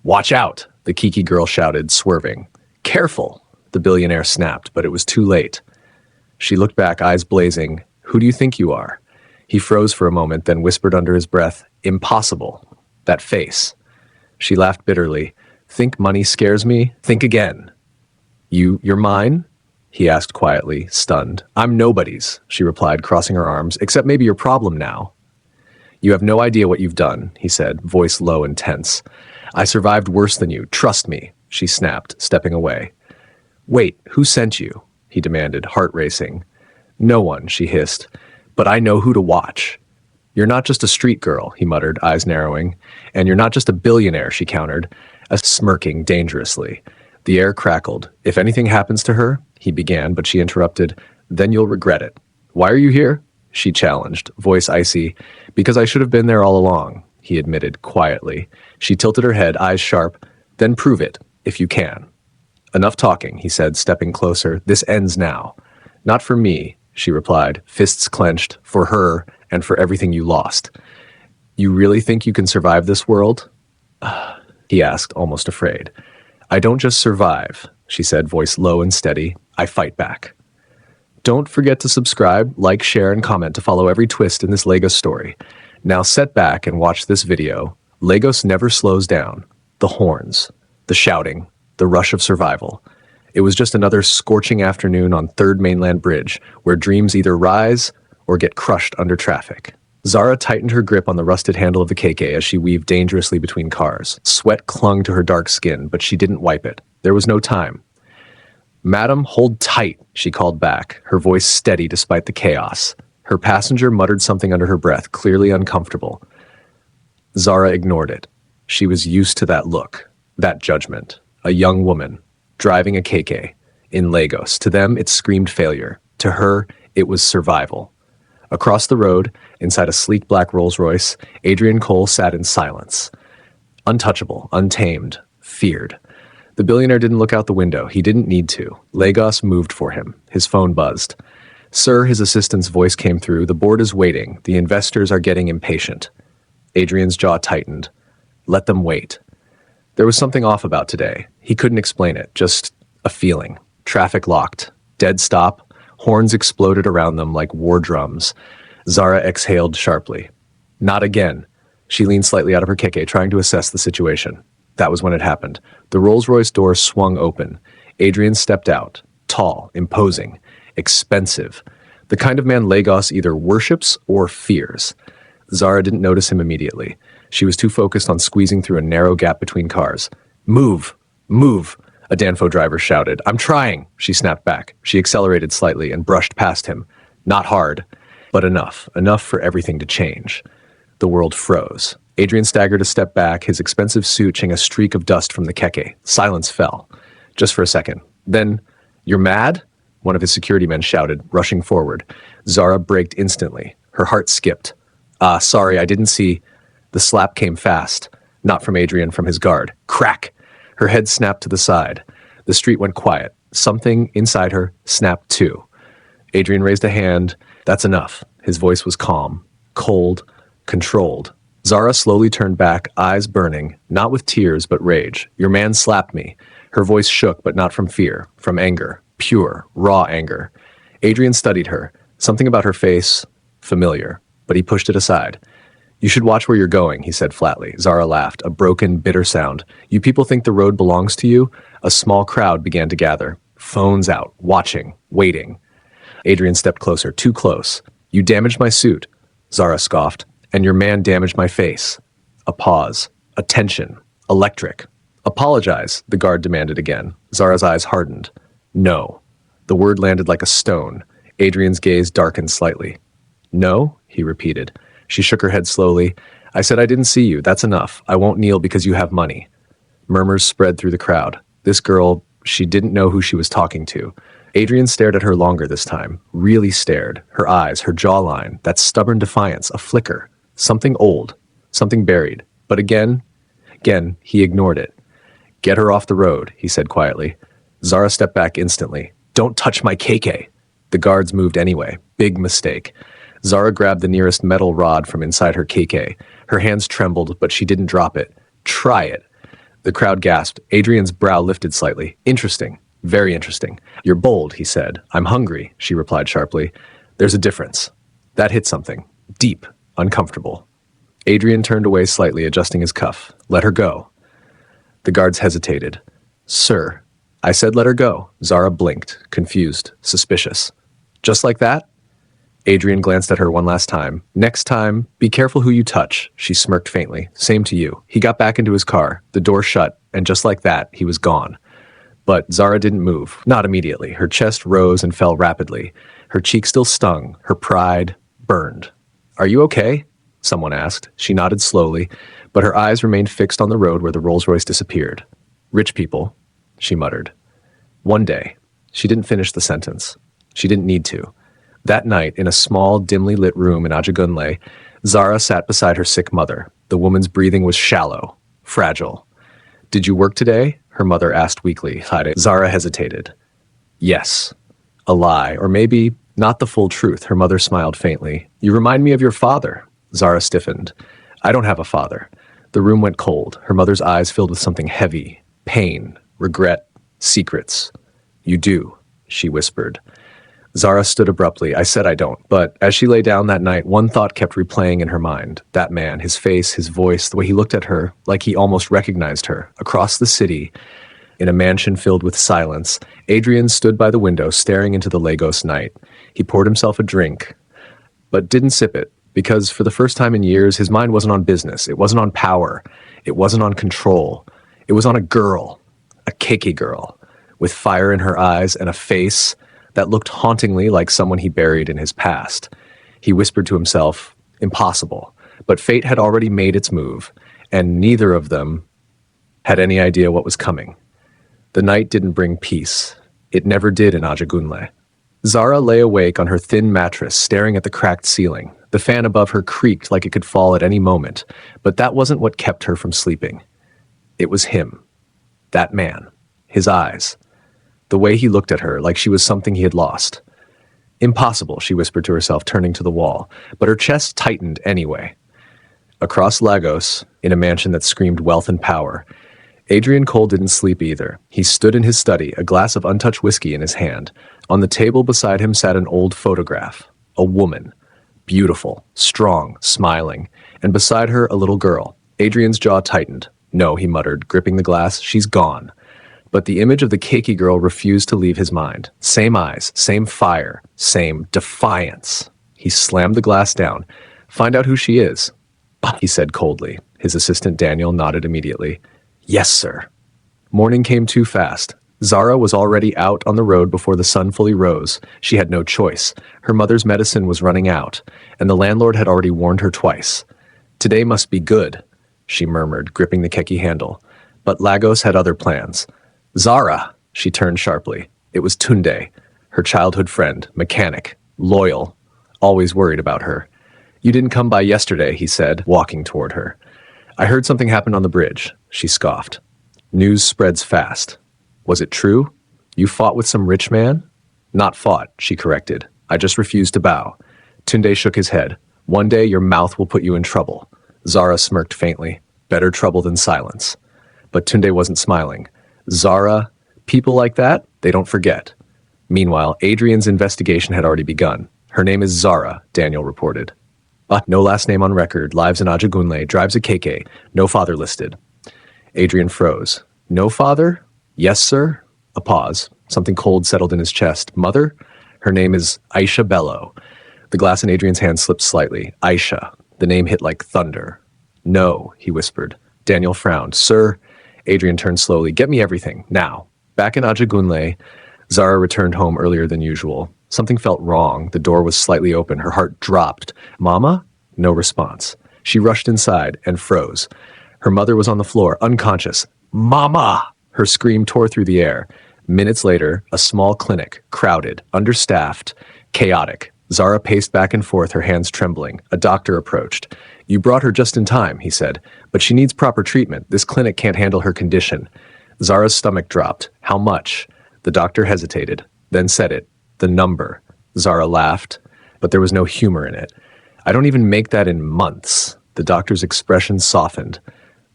"Watch out," the Keke girl shouted, swerving. "Careful," the billionaire snapped, but it was too late. She looked back, eyes blazing. "Who do you think you are?" He froze for a moment, then whispered under his breath, "Impossible. That face." She laughed bitterly. "Think money scares me? Think again." You're mine?" he asked quietly, stunned. "I'm nobody's," she replied, crossing her arms, "except maybe your problem now." "You have no idea what you've done," he said, voice low and tense. "I survived worse than you. Trust me," she snapped, stepping away. "Wait, who sent you?" he demanded, heart racing. "No one," she hissed. "But I know who to watch." "You're not just a street girl," he muttered, eyes narrowing. "And you're not just a billionaire," she countered, smirking dangerously. The air crackled. "If anything happens to her," he began, but she interrupted, "then you'll regret it." "Why are you here?" she challenged, voice icy. "Because I should have been there all along," he admitted quietly. She tilted her head, eyes sharp. "Then prove it, if you can." "Enough talking," he said, stepping closer. "This ends now." "Not for me," she replied, fists clenched, "for her and for everything you lost." "You really think you can survive this world?" he asked, almost afraid. "I don't just survive," she said, voice low and steady. "I fight back." Don't forget to subscribe, like, share, and comment to follow every twist in this Lagos story. Now sit back and watch this video. Lagos never slows down. The horns, the shouting, the rush of survival. It was just another scorching afternoon on 3rd Mainland Bridge, where dreams either rise or get crushed under traffic. Zara tightened her grip on the rusted handle of the Keke as she weaved dangerously between cars. Sweat clung to her dark skin, but she didn't wipe it. There was no time. "Madam, hold tight," she called back, her voice steady despite the chaos. Her passenger muttered something under her breath, clearly uncomfortable. Zara ignored it. She was used to that look, that judgment. A young woman, driving a Keke, in Lagos. To them, it screamed failure. To her, it was survival. Across the road, inside a sleek black Rolls-Royce, Adrian Cole sat in silence. Untouchable, untamed, feared. The billionaire didn't look out the window. He didn't need to. Lagos moved for him. His phone buzzed. "Sir," his assistant's voice came through. "The board is waiting. The investors are getting impatient." Adrian's jaw tightened. Let them wait. There was something off about today. He couldn't explain it, just a feeling. Traffic locked. Dead stop. Horns exploded around them like war drums. Zara exhaled sharply. "Not again." She leaned slightly out of her Keke, trying to assess the situation. That was when it happened. The Rolls-Royce door swung open. Adrian stepped out. Tall, imposing, expensive. The kind of man Lagos either worships or fears. Zara didn't notice him immediately. She was too focused on squeezing through a narrow gap between cars. "Move! Move!" a Danfo driver shouted. "I'm trying!" She snapped back. She accelerated slightly and brushed past him. Not hard, but enough. Enough for everything to change. The world froze. Adrian staggered a step back, his expensive suit ching a streak of dust from the Keke. Silence fell. Just for a second. Then, "You're mad?" one of his security men shouted, rushing forward. Zara braked instantly. Her heart skipped. Sorry, I didn't see." The slap came fast. Not from Adrian, from his guard. Crack! Her head snapped to the side. The street went quiet. Something inside her snapped too. Adrian raised a hand. "That's enough." His voice was calm, cold, controlled. Zara slowly turned back, eyes burning, not with tears but rage. "Your man slapped me." Her voice shook, but not from fear, from anger. Pure, raw anger. Adrian studied her. Something about her face, familiar, but he pushed it aside. "You should watch where you're going," he said flatly. Zara laughed, a broken, bitter sound. "You people think the road belongs to you?" A small crowd began to gather. Phones out, watching, waiting. Adrian stepped closer, too close. "You damaged my suit," Zara scoffed. "And your man damaged my face." A pause. A tension. Electric. "Apologize," the guard demanded again. Zara's eyes hardened. "No." The word landed like a stone. Adrian's gaze darkened slightly. "No?" he repeated. She shook her head slowly. "I said I didn't see you. That's enough. I won't kneel because you have money." Murmurs spread through the crowd. This girl, she didn't know who she was talking to. Adrian stared at her longer this time. Really stared. Her eyes, her jawline, that stubborn defiance, a flicker. Something old. Something buried. But again, he ignored it. "Get her off the road," he said quietly. Zara stepped back instantly. "Don't touch my Keke." The guards moved anyway. Big mistake. Zara grabbed the nearest metal rod from inside her Keke. Her hands trembled, but she didn't drop it. "Try it." The crowd gasped. Adrian's brow lifted slightly. Interesting. Very interesting. You're bold, he said. I'm hungry, she replied sharply. There's a difference. That hit something. Deep. Uncomfortable. Adrian turned away slightly, adjusting his cuff. Let her go. The guards hesitated. Sir, I said let her go. Zara blinked, confused, suspicious. Just like that? Adrian glanced at her one last time. Next time, be careful who you touch, she smirked faintly. Same to you. He got back into his car, the door shut, and just like that, he was gone. But Zara didn't move, not immediately. Her chest rose and fell rapidly. Her cheek still stung, her pride burned. Are you okay? Someone asked. She nodded slowly, but her eyes remained fixed on the road where the Rolls-Royce disappeared. Rich people, she muttered. One day. She didn't finish the sentence. She didn't need to. That night, in a small, dimly lit room in Ajagunle, Zara sat beside her sick mother. The woman's breathing was shallow, fragile. Did you work today? Her mother asked weakly. Zara hesitated. Yes. A lie, or maybe not the full truth. Her mother smiled faintly. You remind me of your father. Zara stiffened. I don't have a father. The room went cold. Her mother's eyes filled with something heavy. Pain, regret, secrets. You do, she whispered. Zara stood abruptly. I said I don't. But as she lay down that night, one thought kept replaying in her mind. That man, his face, his voice, the way he looked at her, like he almost recognized her. Across the city, in a mansion filled with silence, Adrian stood by the window, staring into the Lagos night. He poured himself a drink, but didn't sip it, because for the first time in years, his mind wasn't on business. It wasn't on power. It wasn't on control. It was on a girl, a Keke girl, with fire in her eyes and a face that looked hauntingly like someone he buried in his past. He whispered to himself, impossible. But fate had already made its move, and neither of them had any idea what was coming. The night didn't bring peace. It never did in Ajagunle. Zara lay awake on her thin mattress, staring at the cracked ceiling. The fan above her creaked like it could fall at any moment, but that wasn't what kept her from sleeping. It was him. That man. His eyes. The way he looked at her, like she was something he had lost. Impossible, she whispered to herself, turning to the wall, but her chest tightened anyway. Across Lagos, in a mansion that screamed wealth and power, Adrian Cole didn't sleep either. He stood in his study, a glass of untouched whiskey in his hand. On the table beside him sat an old photograph. A woman. Beautiful, strong, smiling. And beside her, a little girl. Adrian's jaw tightened. No, he muttered, gripping the glass, she's gone. But the image of the Keke girl refused to leave his mind. Same eyes, same fire, same defiance. He slammed the glass down. Find out who she is, he said coldly. His assistant Daniel nodded immediately. Yes, sir. Morning came too fast. Zara was already out on the road before the sun fully rose. She had no choice. Her mother's medicine was running out, and the landlord had already warned her twice. Today must be good, she murmured, gripping the Keke handle. But Lagos had other plans. Zara, she turned sharply. It was Tunde, her childhood friend, mechanic, loyal, always worried about her. You didn't come by yesterday, he said, walking toward her. I heard something happened on the bridge, she scoffed. News spreads fast. Was it true? You fought with some rich man? Not fought, she corrected. I just refused to bow. Tunde shook his head. One day your mouth will put you in trouble. Zara smirked faintly. Better trouble than silence. But Tunde wasn't smiling. Zara, people like that, they don't forget. Meanwhile, Adrian's investigation had already begun. Her name is Zara, Daniel reported. No last name on record, lives in Ajagunle, drives a Keke, no father listed. Adrian froze. No father? Yes, sir? A pause. Something cold settled in his chest. Mother? Her name is Aisha Bello. The glass in Adrian's hand slipped slightly. Aisha. The name hit like thunder. No, he whispered. Daniel frowned. Sir? Adrian turned slowly. Get me everything, now. Back in Ajagunle, Zara returned home earlier than usual. Something felt wrong. The door was slightly open. Her heart dropped. Mama? No response. She rushed inside and froze. Her mother was on the floor, unconscious. Mama! Her scream tore through the air. Minutes later, a small clinic, crowded, understaffed, chaotic. Zara paced back and forth, her hands trembling. A doctor approached. You brought her just in time, he said, but she needs proper treatment. This clinic can't handle her condition. Zara's stomach dropped. How much? The doctor hesitated, then said it. The number. Zara laughed, but there was no humor in it. I don't even make that in months. The doctor's expression softened.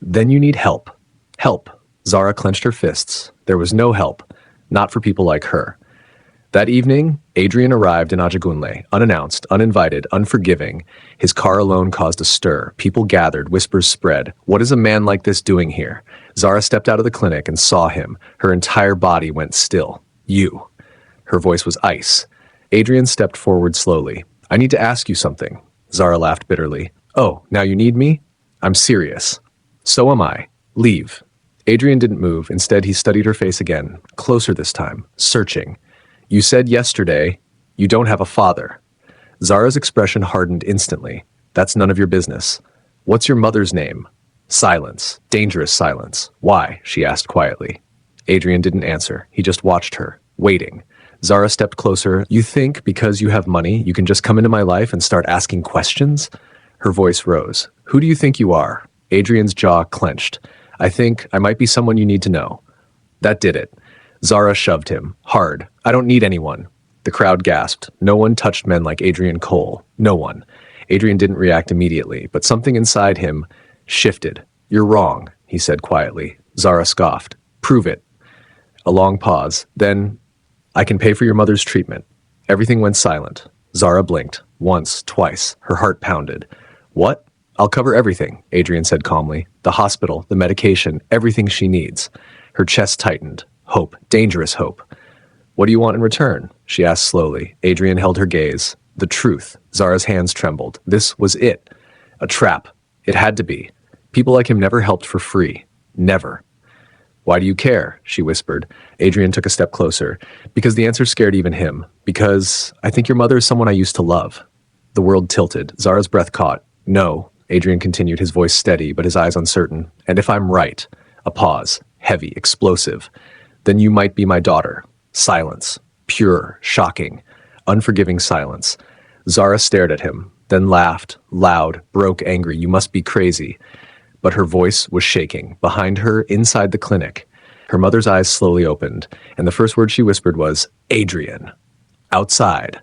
Then you need help. Help. Zara clenched her fists. There was no help. Not for people like her. That evening, Adrian arrived in Ajagunle, unannounced, uninvited, unforgiving. His car alone caused a stir. People gathered, whispers spread. What is a man like this doing here? Zara stepped out of the clinic and saw him. Her entire body went still. You. Her voice was ice. Adrian stepped forward slowly. I need to ask you something. Zara laughed bitterly. Oh, now you need me? I'm serious. So am I. Leave. Adrian didn't move. Instead, he studied her face again, closer this time, searching. You said yesterday you don't have a father. Zara's expression hardened instantly. That's none of your business. What's your mother's name? Silence. Dangerous silence. Why? She asked quietly. Adrian didn't answer. He just watched her, waiting. Zara stepped closer. You think because you have money, you can just come into my life and start asking questions? Her voice rose. Who do you think you are? Adrian's jaw clenched. I think I might be someone you need to know. That did it. Zara shoved him, hard. I don't need anyone. The crowd gasped. No one touched men like Adrian Cole. No one. Adrian didn't react immediately, but something inside him shifted. You're wrong, he said quietly. Zara scoffed. Prove it. A long pause. Then, I can pay for your mother's treatment. Everything went silent. Zara blinked. Once, twice. Her heart pounded. What? I'll cover everything, Adrian said calmly. The hospital, the medication, everything she needs. Her chest tightened. Hope. Dangerous hope. What do you want in return? She asked slowly. Adrian held her gaze. The truth. Zara's hands trembled. This was it. A trap. It had to be. People like him never helped for free. Never. Why do you care? She whispered. Adrian took a step closer. Because the answer scared even him. Because I think your mother is someone I used to love. The world tilted. Zara's breath caught. No. Adrian continued, his voice steady, but his eyes uncertain. And if I'm right. A pause. Heavy. Explosive. Then you might be my daughter. Silence. Pure. Shocking. Unforgiving silence. Zara stared at him, then laughed, loud, broke angry. You must be crazy. But her voice was shaking. Behind her, inside the clinic. Her mother's eyes slowly opened, and the first word she whispered was, Adrian. Outside.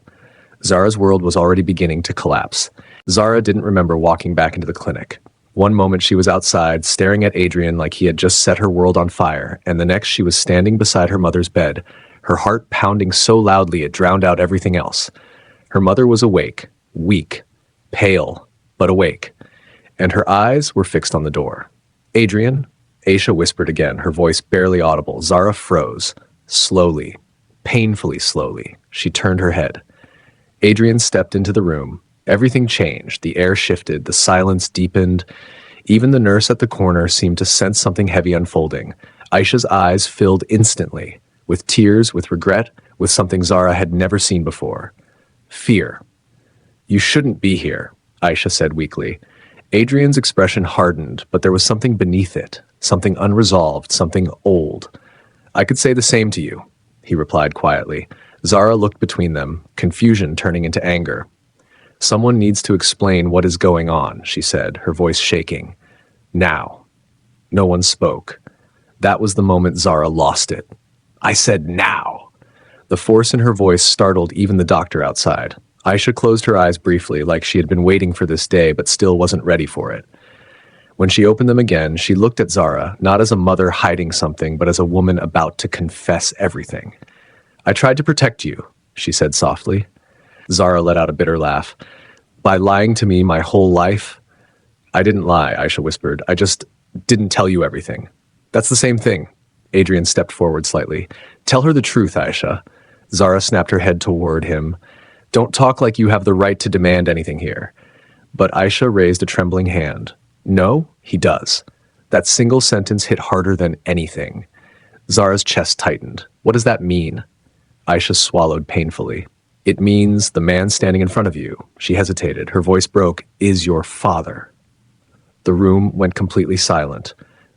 Zara's world was already beginning to collapse. Zara didn't remember walking back into the clinic. One moment she was outside, staring at Adrian like he had just set her world on fire, and the next she was standing beside her mother's bed, her heart pounding so loudly it drowned out everything else. Her mother was awake, weak, pale, but awake, and her eyes were fixed on the door. Adrian? Aisha whispered again, her voice barely audible. Zara froze. Slowly, painfully slowly, she turned her head. Adrian stepped into the room. Everything changed. The air shifted. The silence deepened. Even the nurse at the corner seemed to sense something heavy unfolding. Aisha's eyes filled instantly, with tears, with regret, with something Zara had never seen before. Fear. You shouldn't be here, Aisha said weakly. Adrian's expression hardened, but there was something beneath it, something unresolved, something old. I could say the same to you, he replied quietly. Zara looked between them, confusion turning into anger. Someone needs to explain what is going on, she said, her voice shaking. Now. No one spoke. That was the moment Zara lost it. I said now. The force in her voice startled even the doctor outside. Aisha closed her eyes briefly, like she had been waiting for this day but still wasn't ready for it. When she opened them again, she looked at Zara, not as a mother hiding something, but as a woman about to confess everything. I tried to protect you, she said softly. Zara let out a bitter laugh. By lying to me my whole life? I didn't lie, Aisha whispered. I just didn't tell you everything. That's the same thing. Adrian stepped forward slightly. Tell her the truth, Aisha. Zara snapped her head toward him. Don't talk like you have the right to demand anything here. But Aisha raised a trembling hand. No, he does. That single sentence hit harder than anything. Zara's chest tightened. What does that mean? Aisha swallowed painfully. It means the man standing in front of you, she hesitated, her voice broke, is your father. The room went completely silent.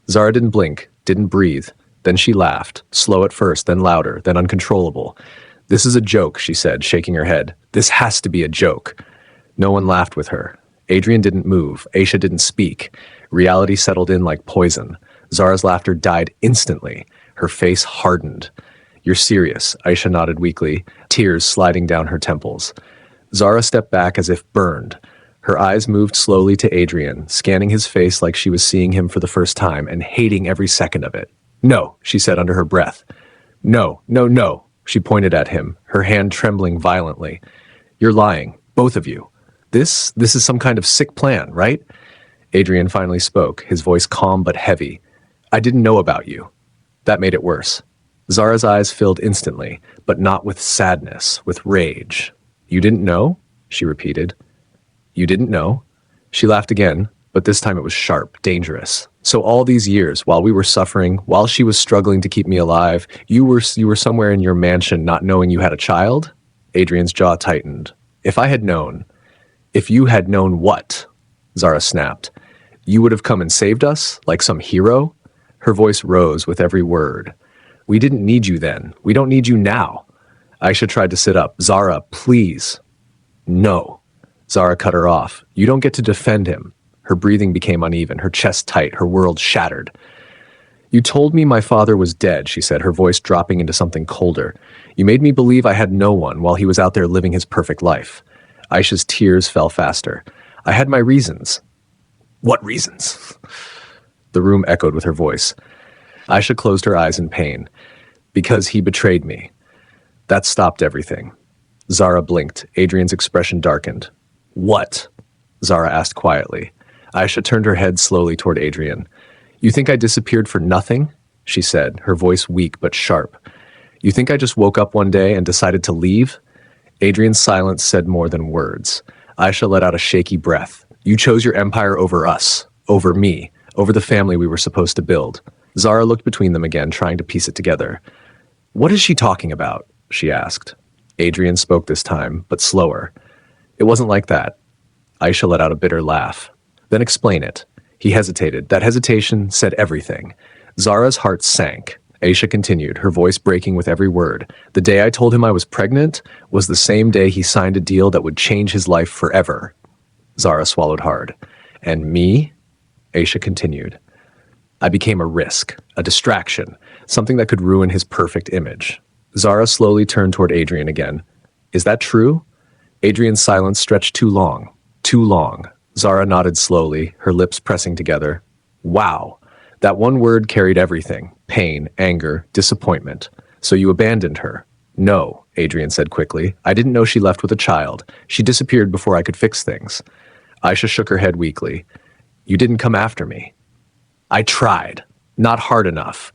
Zara didn't blink, didn't breathe. Then she laughed, slow at first, then louder, then uncontrollable. This is a joke, she said, shaking her head. This has to be a joke. No one laughed with her. Adrian didn't move. Aisha didn't speak. Reality settled in like poison. Zara's laughter died instantly. Her face hardened. You're serious, Aisha nodded weakly, tears sliding down her temples. Zara stepped back as if burned. Her eyes moved slowly to Adrian, scanning his face like she was seeing him for the first time and hating every second of it. No, she said under her breath. No, no, no. She pointed at him, her hand trembling violently. You're lying, both of you. This is some kind of sick plan, right? Adrian finally spoke, his voice calm but heavy. I didn't know about you. That made it worse. Zara's eyes filled instantly, but not with sadness, with rage. You didn't know? She repeated. You didn't know? She laughed again, but this time it was sharp, dangerous. So all these years, while we were suffering, while she was struggling to keep me alive, you were somewhere in your mansion not knowing you had a child? Adrian's jaw tightened. If I had known. If you had known what? Zara snapped. You would have come and saved us, like some hero? Her voice rose with every word. We didn't need you then. We don't need you now. Aisha tried to sit up. Zara, please. No. Zara cut her off. You don't get to defend him. Her breathing became uneven, her chest tight, her world shattered. You told me my father was dead, she said, her voice dropping into something colder. You made me believe I had no one while he was out there living his perfect life. Aisha's tears fell faster. I had my reasons. What reasons? The room echoed with her voice. Aisha closed her eyes in pain. Because he betrayed me. That stopped everything. Zara blinked. Adrian's expression darkened. What? Zara asked quietly. Aisha turned her head slowly toward Adrian. You think I disappeared for nothing? She said, her voice weak but sharp. You think I just woke up one day and decided to leave? Adrian's silence said more than words. Aisha let out a shaky breath. You chose your empire over us, over me, over the family we were supposed to build. Zara looked between them again, trying to piece it together. What is she talking about? She asked. Adrian spoke this time, but slower. It wasn't like that. Aisha let out a bitter laugh. Then explain it. He hesitated. That hesitation said everything. Zara's heart sank. Aisha continued, her voice breaking with every word. The day I told him I was pregnant was the same day he signed a deal that would change his life forever. Zara swallowed hard. And me? Aisha continued. I became a risk, a distraction, something that could ruin his perfect image. Zara slowly turned toward Adrian again. Is that true? Adrian's silence stretched too long. Too long. Zara nodded slowly, her lips pressing together. Wow. That one word carried everything. Pain, anger, disappointment. So you abandoned her? No, Adrian said quickly. I didn't know she left with a child. She disappeared before I could fix things. Aisha shook her head weakly. You didn't come after me. I tried. Not hard enough.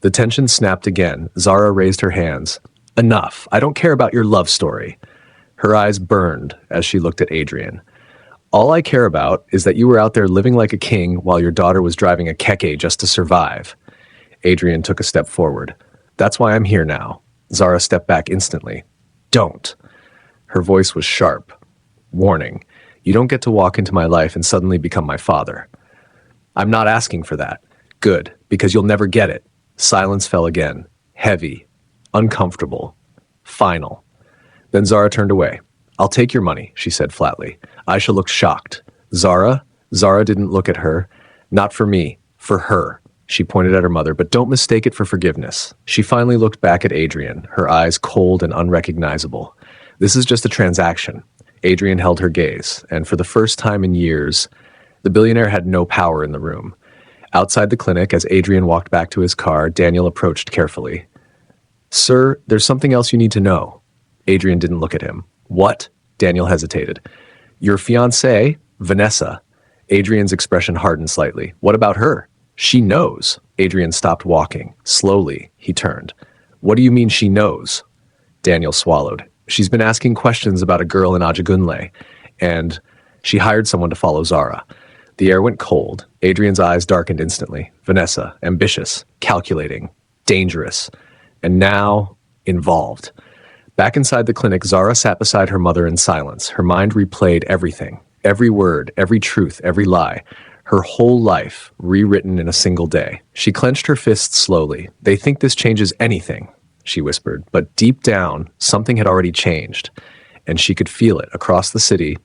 The tension snapped again. Zara raised her hands. Enough. I don't care about your love story. Her eyes burned as she looked at Adrian. All I care about is that you were out there living like a king while your daughter was driving a Keke just to survive. Adrian took a step forward. That's why I'm here now. Zara stepped back instantly. Don't. Her voice was sharp. Warning. You don't get to walk into my life and suddenly become my father. I'm not asking for that. Good, because you'll never get it. Silence fell again. Heavy. Uncomfortable. Final. Then Zara turned away. I'll take your money, she said flatly. Aisha looked shocked. Zara? Zara didn't look at her. Not for me. For her. She pointed at her mother, but don't mistake it for forgiveness. She finally looked back at Adrian, her eyes cold and unrecognizable. This is just a transaction. Adrian held her gaze, and for the first time in years, the billionaire had no power in the room. Outside the clinic, as Adrian walked back to his car, Daniel approached carefully. Sir, there's something else you need to know. Adrian didn't look at him. What? Daniel hesitated. Your fiancée, Vanessa. Adrian's expression hardened slightly. What about her? She knows. Adrian stopped walking. Slowly, he turned. What do you mean she knows? Daniel swallowed. She's been asking questions about a girl in Ajagunle, and she hired someone to follow Zara. The air went cold. Adrian's eyes darkened instantly. Vanessa, ambitious, calculating, dangerous, and now involved. Back inside the clinic, Zara sat beside her mother in silence. Her mind replayed everything, every word, every truth, every lie. Her whole life rewritten in a single day. She clenched her fists slowly. They think this changes anything, she whispered. But deep down, something had already changed, and she could feel it across the city.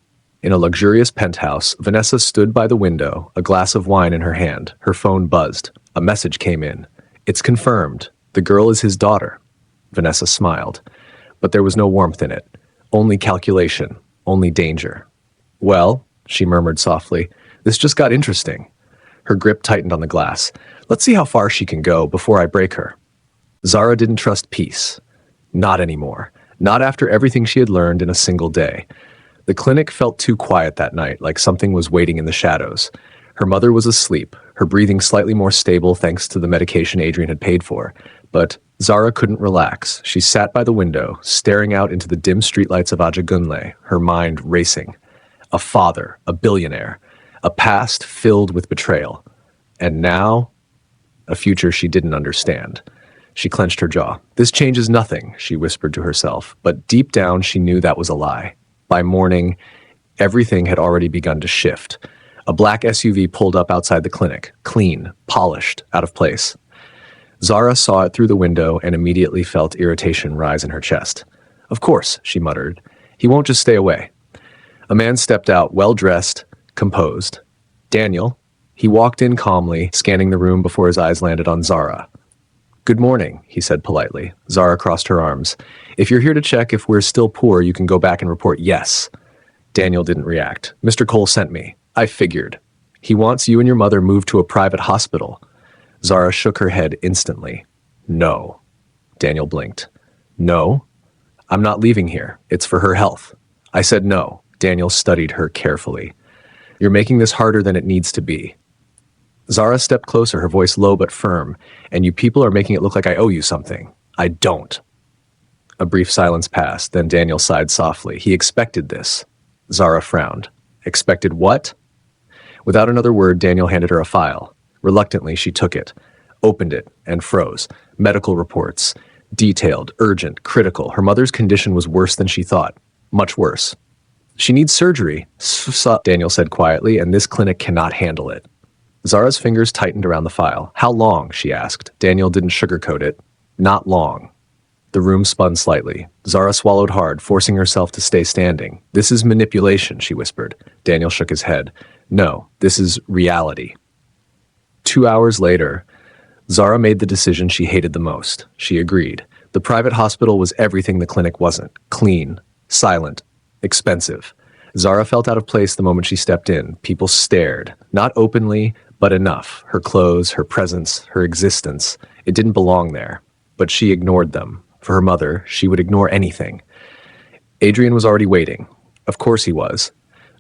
In a luxurious penthouse, Vanessa stood by the window, a glass of wine in her hand. Her phone buzzed. A message came in. It's confirmed. The girl is his daughter. Vanessa smiled. But there was no warmth in it. Only calculation. Only danger. Well, she murmured softly, this just got interesting. Her grip tightened on the glass. Let's see how far she can go before I break her. Zara didn't trust peace. Not anymore. Not after everything she had learned in a single day. The clinic felt too quiet that night, like something was waiting in the shadows. Her mother was asleep, her breathing slightly more stable thanks to the medication Adrian had paid for. But Zara couldn't relax. She sat by the window, staring out into the dim streetlights of Ajagunle, her mind racing. A father, a billionaire, a past filled with betrayal. And now, a future she didn't understand. She clenched her jaw. This changes nothing, she whispered to herself, but deep down she knew that was a lie. By morning, everything had already begun to shift. A black SUV pulled up outside the clinic, clean, polished, out of place. Zara saw it through the window and immediately felt irritation rise in her chest. Of course, she muttered. He won't just stay away. A man stepped out, well-dressed, composed. Daniel. He walked in calmly, scanning the room before his eyes landed on Zara. Good morning, he said politely. Zara crossed her arms. If you're here to check if we're still poor, you can go back and report yes. Daniel didn't react. Mr. Cole sent me. I figured. He wants you and your mother moved to a private hospital. Zara shook her head instantly. No. Daniel blinked. No? I'm not leaving here. It's for her health. I said no. Daniel studied her carefully. You're making this harder than it needs to be. Zara stepped closer, her voice low but firm. And you people are making it look like I owe you something. I don't. A brief silence passed, then Daniel sighed softly. He expected this. Zara frowned. Expected what? Without another word, Daniel handed her a file. Reluctantly, she took it, opened it, and froze. Medical reports. Detailed, urgent, critical. Her mother's condition was worse than she thought. Much worse. She needs surgery, Daniel said quietly, and this clinic cannot handle it. Zara's fingers tightened around the file. How long? She asked. Daniel didn't sugarcoat it. Not long. The room spun slightly. Zara swallowed hard, forcing herself to stay standing. This is manipulation, she whispered. Daniel shook his head. No, this is reality. 2 hours later, Zara made the decision she hated the most. She agreed. The private hospital was everything the clinic wasn't. Clean, silent, expensive. Zara felt out of place the moment she stepped in. People stared, not openly, but enough. Her clothes, her presence, her existence. It didn't belong there. But she ignored them. For her mother, she would ignore anything. Adrian was already waiting. Of course he was.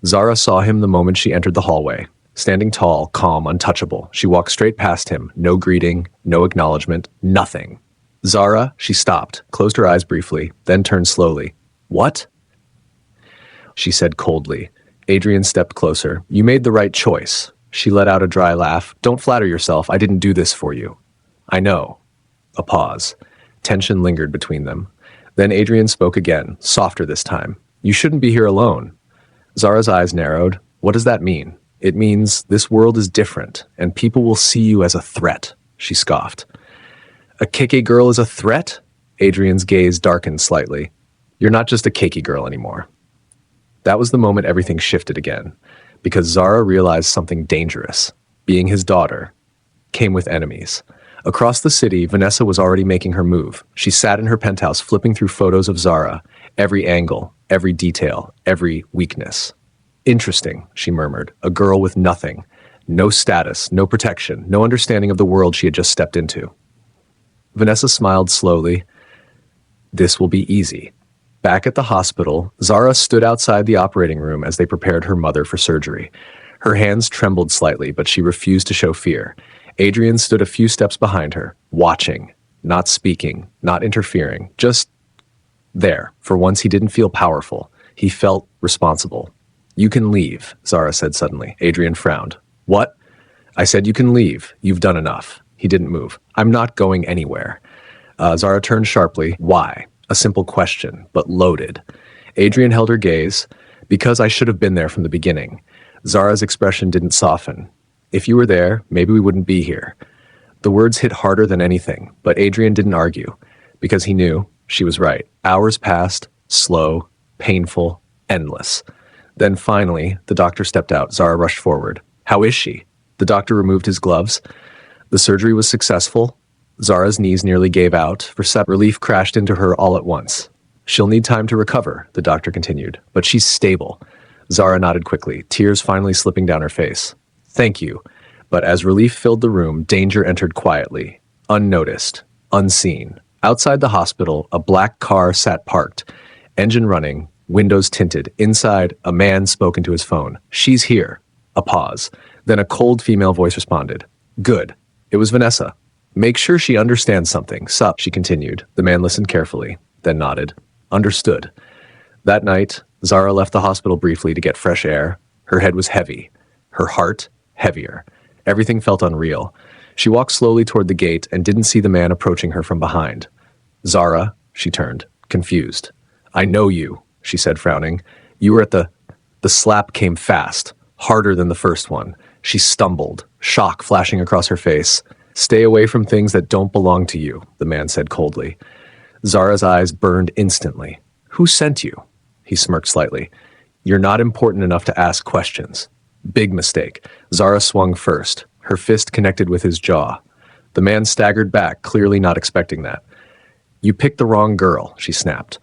Zara saw him the moment she entered the hallway. Standing tall, calm, untouchable. She walked straight past him. No greeting, no acknowledgement, nothing. Zara, she stopped, closed her eyes briefly, then turned slowly. What? She said coldly. Adrian stepped closer. You made the right choice. She let out a dry laugh. Don't flatter yourself. I didn't do this for you. I know. A pause. Tension lingered between them. Then Adrian spoke again, softer this time. You shouldn't be here alone. Zara's eyes narrowed. What does that mean? It means this world is different, and people will see you as a threat, she scoffed. A Keke girl is a threat? Adrian's gaze darkened slightly. You're not just a Keke girl anymore. That was the moment everything shifted again, because Zara realized something dangerous. Being his daughter came with enemies. Across the city, Vanessa was already making her move. She sat in her penthouse flipping through photos of Zara, every angle, every detail, every weakness. Interesting, she murmured, a girl with nothing. No status, no protection, no understanding of the world she had just stepped into. Vanessa smiled slowly. This will be easy. Back at the hospital, Zara stood outside the operating room as they prepared her mother for surgery. Her hands trembled slightly, but she refused to show fear. Adrian stood a few steps behind her, watching, not speaking, not interfering, just there. For once, he didn't feel powerful. He felt responsible. You can leave, Zara said suddenly. Adrian frowned. What? I said you can leave. You've done enough. He didn't move. I'm not going anywhere. Zara turned sharply. Why? A simple question, but loaded. Adrian held her gaze. Because I should have been there from the beginning. Zara's expression didn't soften. If you were there, maybe we wouldn't be here. The words hit harder than anything, but Adrian didn't argue, because he knew she was right. Hours passed, slow, painful, endless. Then finally, the doctor stepped out. Zara rushed forward. How is she? The doctor removed his gloves. The surgery was successful. Zara's knees nearly gave out. Relief crashed into her all at once. She'll need time to recover, the doctor continued, but she's stable. Zara nodded quickly, tears finally slipping down her face. Thank you, But as relief filled the room, danger entered quietly, unnoticed, unseen. Outside the hospital, a black car sat parked, engine running, windows tinted. Inside, a man spoke into his phone. "She's here." A pause. Then a cold female voice responded. "Good." It was Vanessa. "Make sure she understands something. Sup," she continued. The man listened carefully, then nodded. Understood. That night, Zara left the hospital briefly to get fresh air. Her head was heavy. Her heart, heavier. Everything felt unreal. She walked slowly toward the gate and didn't see the man approaching her from behind. "Zara," she turned, confused. "I know you," she said, frowning. "You were at the slap came fast, harder than the first one." She stumbled, shock flashing across her face. "Stay away from things that don't belong to you," the man said coldly. Zara's eyes burned instantly. "Who sent you?" He smirked slightly. "You're not important enough to ask questions." Big mistake. Zara swung first. Her fist connected with his jaw. The man staggered back, clearly not expecting that. "You picked the wrong girl," she snapped.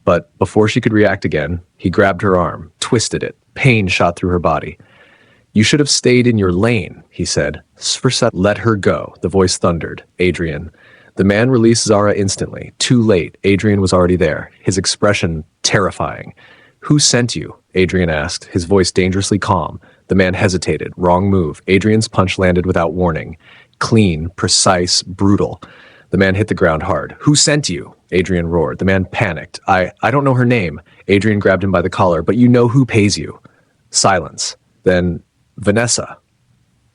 But before she could react again, he grabbed her arm, twisted it. Pain shot through her body. "You should have stayed in your lane," he said. "Let her go," the voice thundered. "Adrian." The man released Zara instantly. Too late. Adrian was already there, his expression terrifying. "Who sent you?" Adrian asked, his voice dangerously calm. The man hesitated. Wrong move. Adrian's punch landed without warning. Clean, precise, brutal. The man hit the ground hard. "Who sent you?" Adrian roared. The man panicked. I don't know her name." Adrian grabbed him by the collar. "But you know who pays you." Silence. Then, "Vanessa."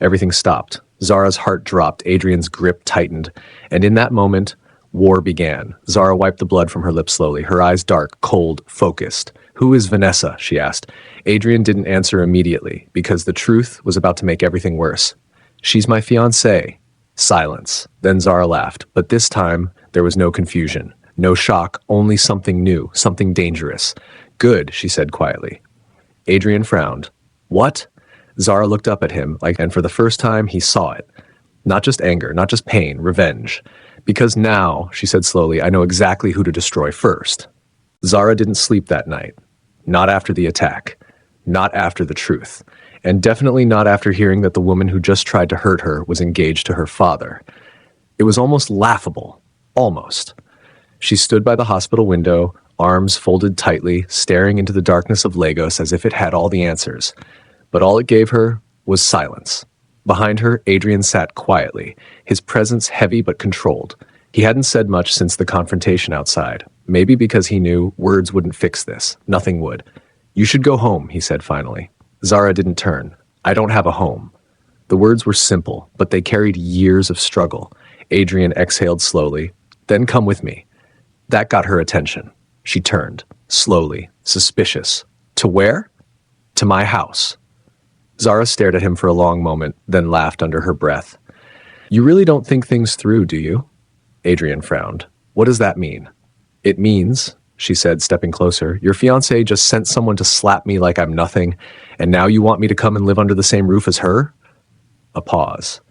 Everything stopped. Zara's heart dropped. Adrian's grip tightened. And in that moment, war began. Zara wiped the blood from her lips slowly, her eyes dark, cold, focused. "Who is Vanessa?" she asked. Adrian didn't answer immediately, because the truth was about to make everything worse. "She's my fiancée." Silence. Then Zara laughed, but this time there was no confusion, no shock, only something new, something dangerous. "Good," she said quietly. Adrian frowned. "What?" Zara looked up at him, and for the first time he saw it. Not just anger, not just pain, revenge. "Because now," she said slowly, "I know exactly who to destroy first." Zara didn't sleep that night. Not after the attack. Not after the truth. And definitely not after hearing that the woman who just tried to hurt her was engaged to her father. It was almost laughable. Almost. She stood by the hospital window, arms folded tightly, staring into the darkness of Lagos as if it had all the answers. But all it gave her was silence. Behind her, Adrian sat quietly, his presence heavy but controlled. He hadn't said much since the confrontation outside, maybe because he knew words wouldn't fix this. Nothing would. "You should go home," he said finally. Zara didn't turn. "I don't have a home." The words were simple, but they carried years of struggle. Adrian exhaled slowly. "Then come with me." That got her attention. She turned, slowly, suspicious. "To where?" "To my house." Zara stared at him for a long moment, then laughed under her breath. "You really don't think things through, do you?" Adrian frowned. "What does that mean?" "It means," she said, stepping closer, "your fiancé just sent someone to slap me like I'm nothing, and now you want me to come and live under the same roof as her?" A pause.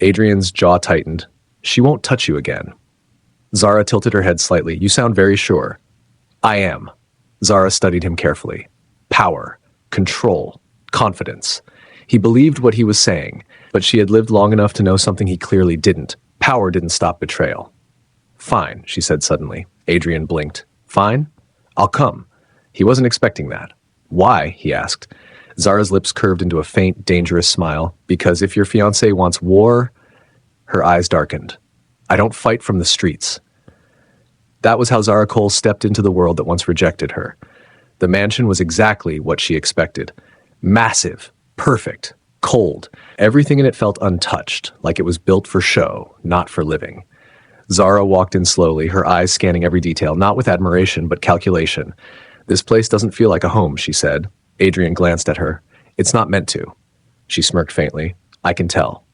Adrian's jaw tightened. "She won't touch you again." Zara tilted her head slightly. "You sound very sure." "I am." Zara studied him carefully. Power, control, confidence. He believed what he was saying, but she had lived long enough to know something he clearly didn't. Power didn't stop betrayal. "Fine," she said suddenly. Adrian blinked. "Fine? I'll come." He wasn't expecting that. "Why?" he asked. Zara's lips curved into a faint, dangerous smile. "Because if your fiancé wants war..." Her eyes darkened. "I don't fight from the streets." That was how Zara Cole stepped into the world that once rejected her. The mansion was exactly what she expected. Massive, perfect, cold. Everything in it felt untouched, like it was built for show, not for living. Zara walked in slowly, her eyes scanning every detail, not with admiration, but calculation. "This place doesn't feel like a home," she said. Adrian glanced at her. "It's not meant to." She smirked faintly. "I can tell."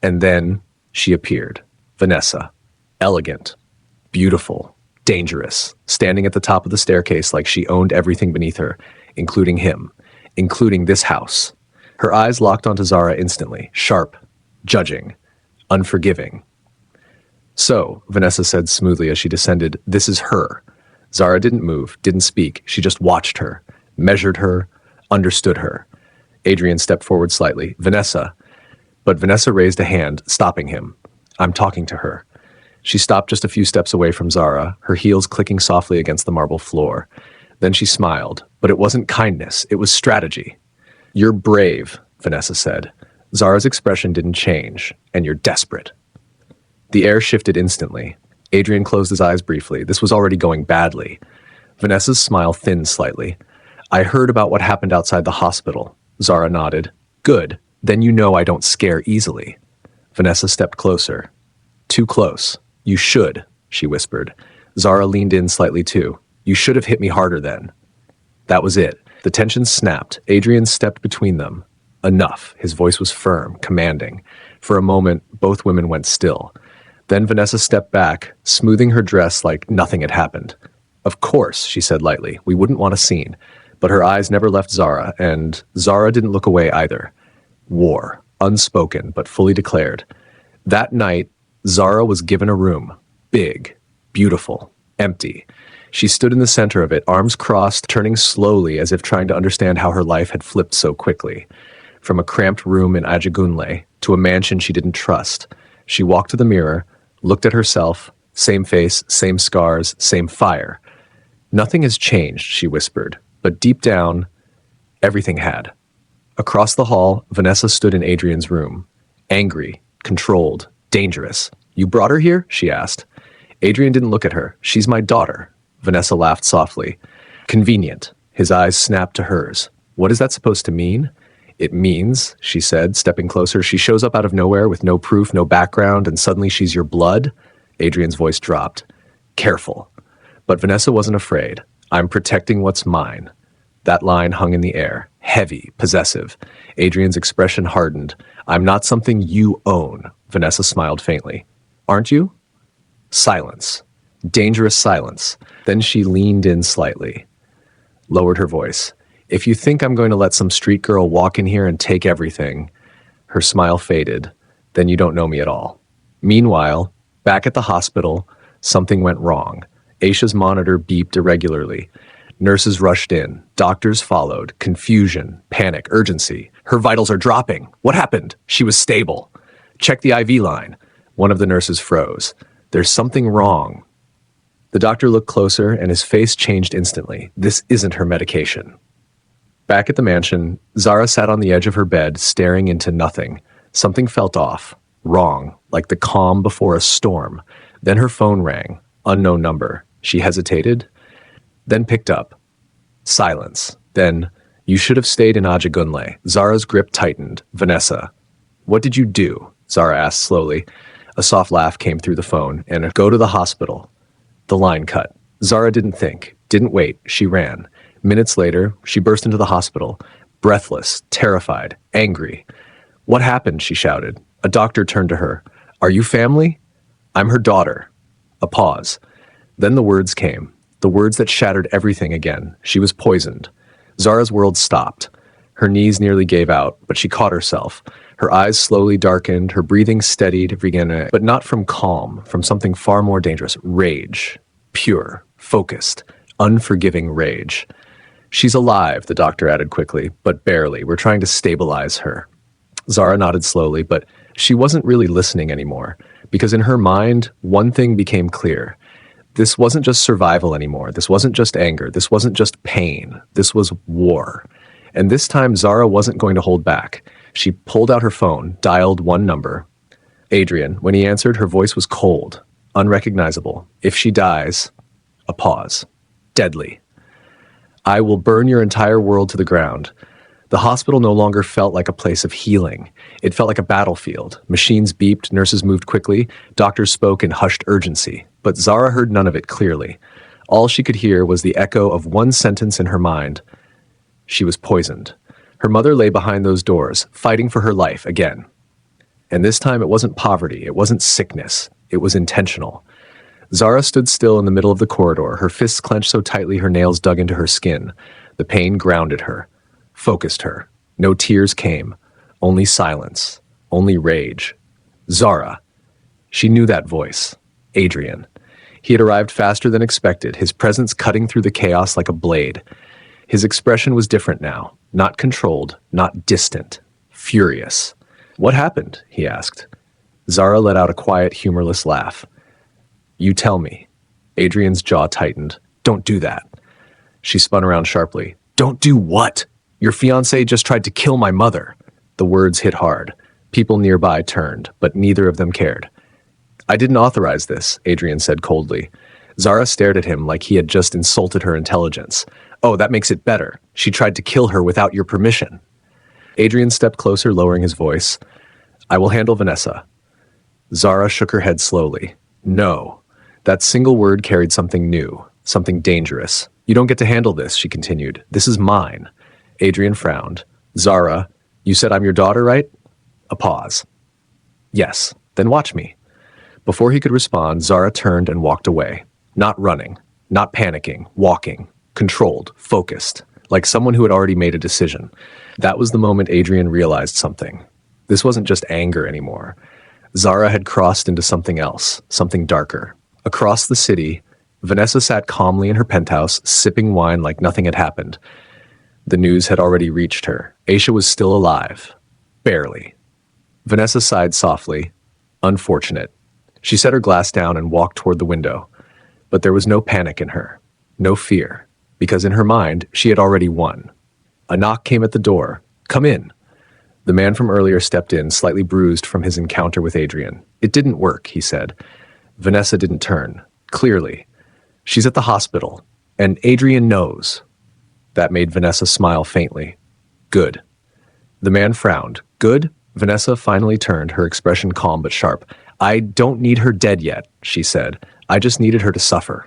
And then she appeared. Vanessa. Elegant. Beautiful. Dangerous. Standing at the top of the staircase like she owned everything beneath her, including him. Including this house. Her eyes locked onto Zara instantly. Sharp. Judging. Unforgiving. "So," Vanessa said smoothly as she descended, "this is her." Zara didn't move, didn't speak. She just watched her, measured her, understood her. Adrian stepped forward slightly. "Vanessa." But Vanessa raised a hand, stopping him. I'm talking to her. She stopped just a few steps away from Zara, her heels clicking softly against the marble floor. Then she smiled, but it wasn't kindness, it was strategy. You're brave, Vanessa said. Zara's expression didn't change, and you're desperate. The air shifted instantly. Adrian closed his eyes briefly. This was already going badly. Vanessa's smile thinned slightly. I heard about what happened outside the hospital. Zara nodded. Good. Then you know I don't scare easily. Vanessa stepped closer. Too close. You should, she whispered. Zara leaned in slightly too. You should have hit me harder then. That was it. The tension snapped. Adrian stepped between them. Enough. His voice was firm, commanding. For a moment, both women went still. Then Vanessa stepped back, smoothing her dress like nothing had happened. Of course, she said lightly, we wouldn't want a scene. But her eyes never left Zara, and Zara didn't look away either. War. Unspoken, but fully declared. That night, Zara was given a room. Big. Beautiful. Empty. She stood in the center of it, arms crossed, turning slowly as if trying to understand how her life had flipped so quickly. From a cramped room in Ajagunle to a mansion she didn't trust. She walked to the mirror, looked at herself, same face, same scars, same fire. Nothing has changed, she whispered, but deep down, everything had. Across the hall, Vanessa stood in Adrian's room. Angry, controlled, dangerous. You brought her here? She asked. Adrian didn't look at her. She's my daughter. Vanessa laughed softly. Convenient. His eyes snapped to hers. What is that supposed to mean? It means, she said, stepping closer, she shows up out of nowhere with no proof, no background, and suddenly she's your blood? Adrian's voice dropped. Careful. But Vanessa wasn't afraid. I'm protecting what's mine. That line hung in the air, heavy, possessive. Adrian's expression hardened. I'm not something you own. Vanessa smiled faintly. Aren't you? Silence. Dangerous silence. Then she leaned in slightly, lowered her voice. If you think I'm going to let some street girl walk in here and take everything, her smile faded, then you don't know me at all. Meanwhile, back at the hospital, something went wrong. Aisha's monitor beeped irregularly. Nurses rushed in. Doctors followed. Confusion, panic, urgency. Her vitals are dropping. What happened? She was stable. Check the IV line. One of the nurses froze. There's something wrong. The doctor looked closer, and his face changed instantly. This isn't her medication. Back at the mansion, Zara sat on the edge of her bed, staring into nothing. Something felt off. Wrong. Like the calm before a storm. Then her phone rang. Unknown number. She hesitated, then picked up. Silence. Then, you should have stayed in Ajagunle. Zara's grip tightened. Vanessa. What did you do? Zara asked slowly. A soft laugh came through the phone, and go to the hospital. The line cut. Zara didn't think, didn't wait. She ran. Minutes later, she burst into the hospital, breathless, terrified, angry. What happened? She shouted. A doctor turned to her. Are you family? I'm her daughter. A pause. Then the words came. The words that shattered everything again. She was poisoned. Zara's world stopped. Her knees nearly gave out, but she caught herself. Her eyes slowly darkened, her breathing steadied, but not from calm, from something far more dangerous. Rage. Pure. Focused. Unforgiving rage. She's alive, the doctor added quickly, but barely. We're trying to stabilize her. Zara nodded slowly, but she wasn't really listening anymore, because in her mind, one thing became clear. This wasn't just survival anymore. This wasn't just anger. This wasn't just pain. This was war. And this time, Zara wasn't going to hold back. She pulled out her phone, dialed one number. Adrian. When he answered, her voice was cold, unrecognizable. If she dies, a pause. Deadly. I will burn your entire world to the ground. The hospital no longer felt like a place of healing. It felt like a battlefield. Machines beeped, nurses moved quickly, doctors spoke in hushed urgency. But Zara heard none of it clearly. All she could hear was the echo of one sentence in her mind. She was poisoned. Her mother lay behind those doors, fighting for her life again. And this time it wasn't poverty, it wasn't sickness, it was intentional. Zara stood still in the middle of the corridor, her fists clenched so tightly her nails dug into her skin. The pain grounded her, focused her. No tears came, only silence, only rage. Zara. She knew that voice. Adrian. He had arrived faster than expected, his presence cutting through the chaos like a blade. His expression was different now, not controlled, not distant, furious. What happened? He asked. Zara let out a quiet, humorless laugh. You tell me. Adrian's jaw tightened. Don't do that. She spun around sharply. Don't do what? Your fiancé just tried to kill my mother. The words hit hard. People nearby turned, but neither of them cared. I didn't authorize this, Adrian said coldly. Zara stared at him like he had just insulted her intelligence. Oh, that makes it better. She tried to kill her without your permission. Adrian stepped closer, lowering his voice. I will handle Vanessa. Zara shook her head slowly. No. That single word carried something new, something dangerous. You don't get to handle this, she continued. This is mine. Adrian frowned. Zara, you said I'm your daughter, right? A pause. Yes, then watch me. Before he could respond, Zara turned and walked away. Not running, not panicking, walking, controlled, focused, like someone who had already made a decision. That was the moment Adrian realized something. This wasn't just anger anymore. Zara had crossed into something else, something darker. Across the city, Vanessa sat calmly in her penthouse, sipping wine like nothing had happened. The news had already reached her. Aisha was still alive. Barely. Vanessa sighed softly. Unfortunate. She set her glass down and walked toward the window. But there was no panic in her, no fear, because in her mind, she had already won. A knock came at the door. Come in. The man from earlier stepped in, slightly bruised from his encounter with Adrian. It didn't work, he said. Vanessa didn't turn. Clearly. She's at the hospital, and Adrian knows. That made Vanessa smile faintly. Good. The man frowned. Good? Vanessa finally turned, her expression calm but sharp. I don't need her dead yet, she said. I just needed her to suffer.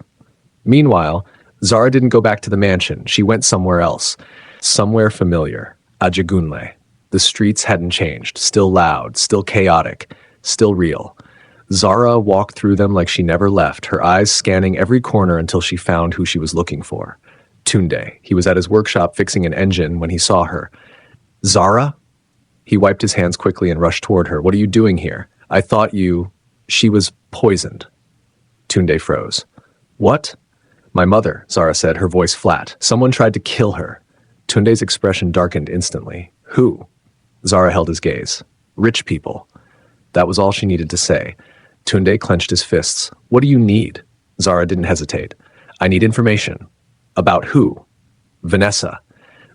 Meanwhile, Zara didn't go back to the mansion. She went somewhere else. Somewhere familiar. Ajagunle. The streets hadn't changed. Still loud, still chaotic, still real. Zara walked through them like she never left, her eyes scanning every corner until she found who she was looking for. Tunde. He was at his workshop fixing an engine when he saw her. Zara? He wiped his hands quickly and rushed toward her. What are you doing here? I thought you... She was poisoned. Tunde froze. What? My mother, Zara said, her voice flat. Someone tried to kill her. Tunde's expression darkened instantly. Who? Zara held his gaze. Rich people. That was all she needed to say. Tunde clenched his fists. What do you need? Zara didn't hesitate. I need information. About who? Vanessa.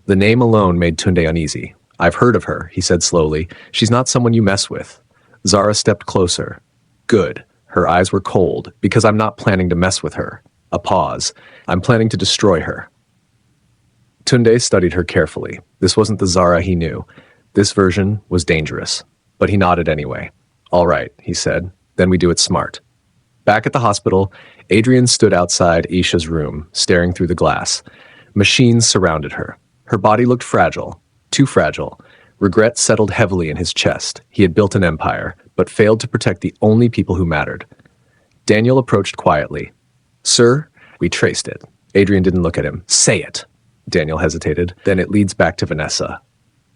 The name alone made Tunde uneasy. I've heard of her, he said slowly. She's not someone you mess with. Zara stepped closer. Good. Her eyes were cold, because I'm not planning to mess with her. A pause. I'm planning to destroy her. Tunde studied her carefully. This wasn't the Zara he knew. This version was dangerous. But he nodded anyway. All right, he said. Then we do it smart. Back at the hospital, Adrian stood outside Aisha's room, staring through the glass. Machines surrounded her. Her body looked fragile. Too fragile. Regret settled heavily in his chest. He had built an empire, but failed to protect the only people who mattered. Daniel approached quietly. Sir, we traced it. Adrian didn't look at him. Say it. Daniel hesitated. Then it leads back to Vanessa.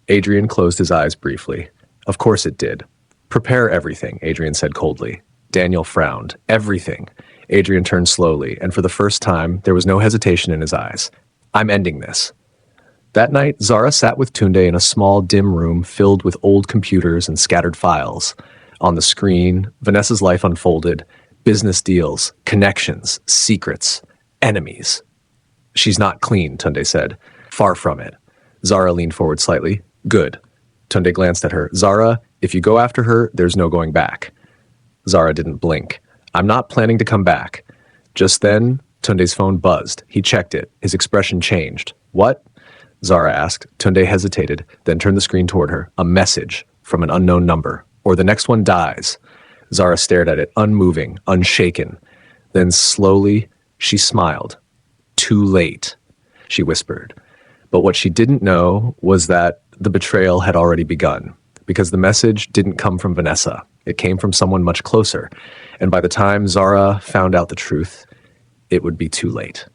Adrian closed his eyes briefly. Of course it did. Prepare everything, Adrian said coldly. Daniel frowned. Everything. Adrian turned slowly, and for the first time, there was no hesitation in his eyes. I'm ending this. That night, Zara sat with Tunde in a small, dim room filled with old computers and scattered files. On the screen, Vanessa's life unfolded. Business deals, connections, secrets, enemies. She's not clean, Tunde said. Far from it. Zara leaned forward slightly. Good. Tunde glanced at her. Zara, if you go after her, there's no going back. Zara didn't blink. I'm not planning to come back. Just then, Tunde's phone buzzed. He checked it. His expression changed. What? Zara asked. Tunde hesitated, then turned the screen toward her. A message from an unknown number. Or the next one dies. Zara stared at it, unmoving, unshaken. Then slowly, she smiled. Too late, she whispered. But what she didn't know was that the betrayal had already begun, because the message didn't come from Vanessa. It came from someone much closer. And by the time Zara found out the truth, it would be too late.